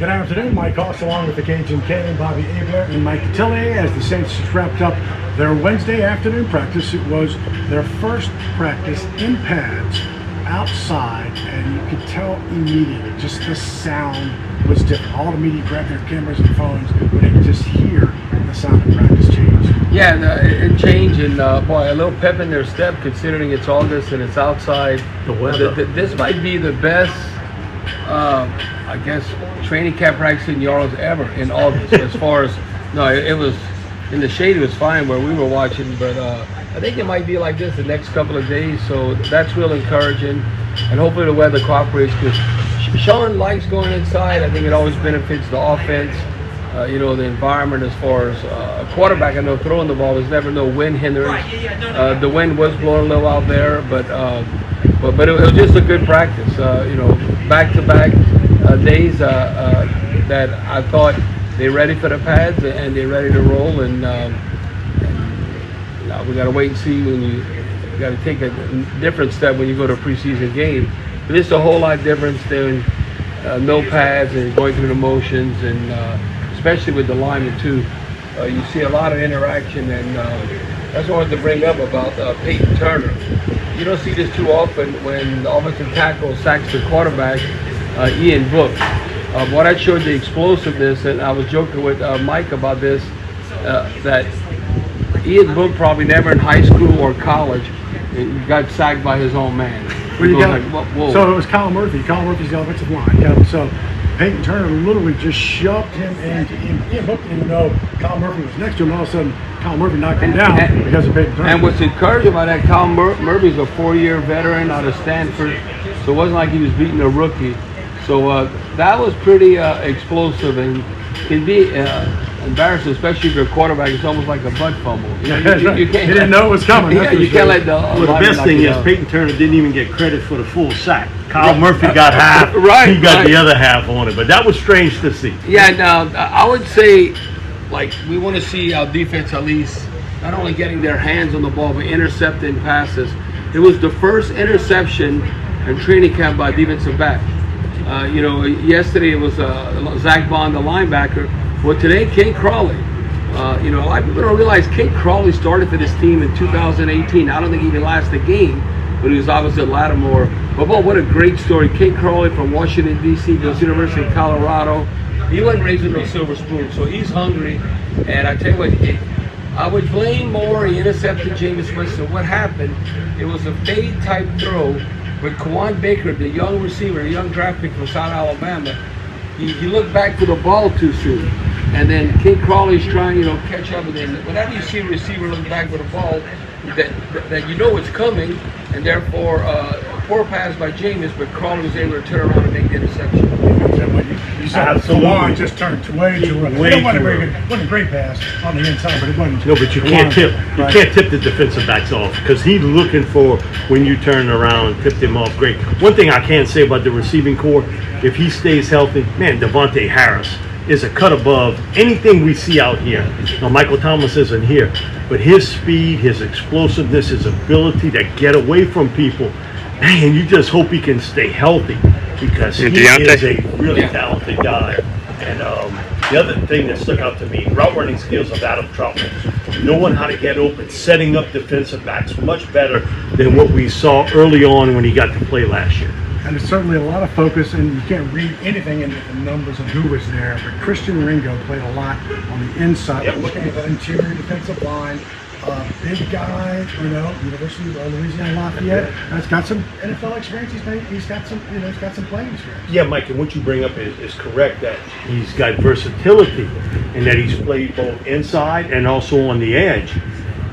Good afternoon, Mike Hoss along with the Cajun Cannon Bobby Hebert and Mike Detillier as the Saints just wrapped up their Wednesday afternoon practice. It was their first practice in pads outside, and you could tell immediately just the sound was different. All the media grabbed their cameras and phones, but they could just hear the sound of practice change. Yeah, it changed, and boy, a little pep in their step considering it's August and it's outside. The weather. This might be the best, I guess, training camp practice in New Orleans ever in August. As far as, it was, in the shade it was fine where we were watching, but I think it might be like this the next couple of days, so that's real encouraging, and hopefully the weather cooperates, because Sean likes going inside. I think it always benefits the offense. The environment as far as a quarterback, I know throwing the ball, there's never no wind hindrance. The wind was blowing a little out there, but it was just a good practice. Back-to-back days that I thought they're ready for the pads and they're ready to roll, and we got to wait and see when you got to take a different step when you go to a preseason game. But it's a whole lot different than no pads and going through the motions, and especially with the linemen too. You see a lot of interaction, and that's what I wanted to bring up about Payton Turner. You don't see this too often when the offensive tackle sacks the quarterback, Ian Book. What I showed the explosiveness, and I was joking with Mike about this, that Ian Book probably never in high school or college got sacked by his own man. So it was Kyle Murphy. Kyle Murphy's the offensive line. So Payton Turner literally just shoved him into him. Ian Book didn't know Kyle Murphy was next to him. All of a sudden, Kyle Murphy knocked him down because of Payton Turner. And what's encouraging about that, Kyle Murphy's a 4-year veteran out of Stanford, so it wasn't like he was beating a rookie. So that was pretty explosive, and can be embarrassing, especially if you're a quarterback. It's almost like a butt fumble. You didn't know it was coming. You can't let the best thing is Payton Turner didn't even get credit for the full sack. Kyle Murphy got half. He got the other half on it, but that was strange to see. Yeah, now I would say, we want to see our defense at least not only getting their hands on the ball, but intercepting passes. It was the first interception in training camp by a defensive back. Yesterday it was Zach Bond, the linebacker. Well, today, Kate Crawley. A lot of people don't realize Kate Crawley started for this team in 2018. I don't think he even lasted a game, but he was obviously at Lattimore. But what a great story. Kate Crawley from Washington, D.C., goes to University of Colorado. He wasn't raised with no silver spoon, so he's hungry. And I tell you what, I would blame more he intercepted Jameis Winston. What happened, it was a fade-type throw with Kawan Baker, the young receiver, the young draft pick from South Alabama. He looked back for the ball too soon. And then Kate Crawley's trying, catch up. And then whenever you see a receiver look back with a ball, that you know it's coming, and therefore a poor pass by Jameis, but Crawley was able to turn around and make the interception. You saw Kawan just turned way too early. It wasn't a great pass on the inside, but it wasn't. No, but you can't tip. You can't tip the defensive backs off, because he's looking for when you turn around and tip them off. Great. One thing I can say about the receiving core, if he stays healthy, man, Devontae Harris is a cut above anything we see out here. Now, Michael Thomas isn't here, but his speed, his explosiveness, his ability to get away from people, man, you just hope he can stay healthy, because he is a really talented guy. And the other thing that stuck out to me, route running skills of Adam Troutman. Knowing how to get open, setting up defensive backs much better than what we saw early on when he got to play last year. And there's certainly a lot of focus, and you can't read anything into the numbers of who was there, but Christian Ringo played a lot on the inside, looking at the interior defensive line. Big guy, University of Louisiana Lafayette. Has got some NFL experience. He's got some playing experience. Yeah, Mike, and what you bring up is correct, that he's got versatility, and that he's played both inside and also on the edge.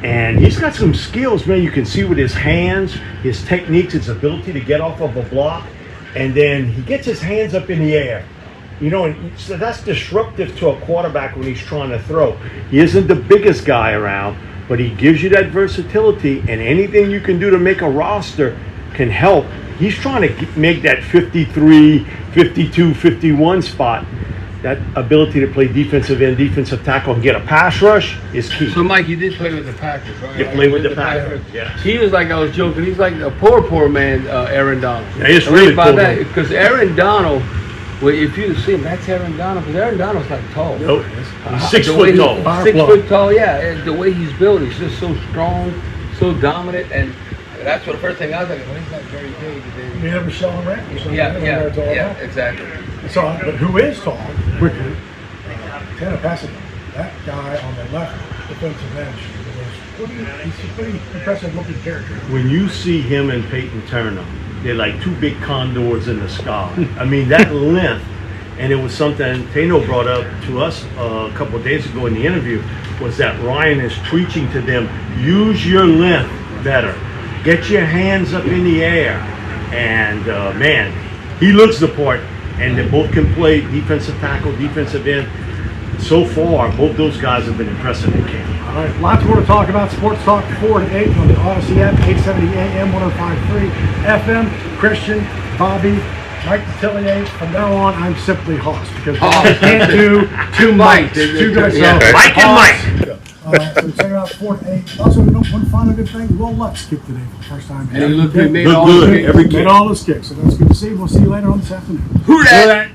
And he's got some skills, man. You can see with his hands, his techniques, his ability to get off of a block, and then he gets his hands up in the air. And so that's disruptive to a quarterback when he's trying to throw. He isn't the biggest guy around, but he gives you that versatility, and anything you can do to make a roster can help. He's trying to make that 53, 52, 51 spot. That ability to play defensive end, defensive tackle, and get a pass rush is key. So, Mike, you did play with the Packers, right? You played with the Packers, yeah. He was like, I was joking, he's like a poor man, Aaron Donald. Yeah, it's really poor. Because Aaron Donald Well, if you see him, that's Aaron Donald, because Aaron Donald's like tall. Nope. He's 6 The foot way he- tall. 6 foot tall, yeah. And the way he's built, he's just so strong, so dominant, and that's what the first thing I was like, well, he's not very big. And You never saw him right? yeah, exactly. So, but who is tall, quickly, Tanner Passett, that guy on the left defensive edge, he's a pretty impressive looking character. When you see him and Payton Turner, they're like two big condors in the sky. I mean, that length, and it was something Tano brought up to us a couple of days ago in the interview, was that Ryan is preaching to them, use your length better. Get your hands up in the air. And man, he looks the part, and they both can play defensive tackle, defensive end. So far, both those guys have been impressive in camp. All right, lots more to talk about. Sports Talk 4 to 8 on the Odyssey app, 870 AM, 105.3 FM. Christian, Bobby, Mike Detillier. From now on, I'm simply Hoss, because I can't do two mics. Two guys. Yeah. So, Mike and Hoss. So check it out, 4 to 8. Also, you know, one final good thing, Will Lutz kicked today for the first time. And he looked, he made Looked all good. the Every Made all those kicks, so that's good to see. We'll see you later on this afternoon. Who that?